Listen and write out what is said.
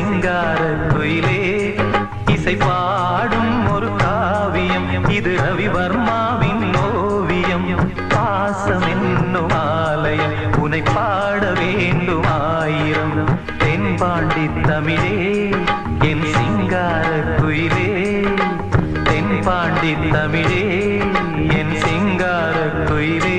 சிங்கார குயிலே இசை பாடும் ஒரு காவியம் இது ரவிவர்மாவின் ஓவியம் பாசம் என்னும் ஆலயம் உனை பாட வேண்டும் ஆயிரம் தென்பாண்டி தமிழே என் சிங்கார குயிலே தென்பாண்டி தமிழே என் சிங்கார குயிலே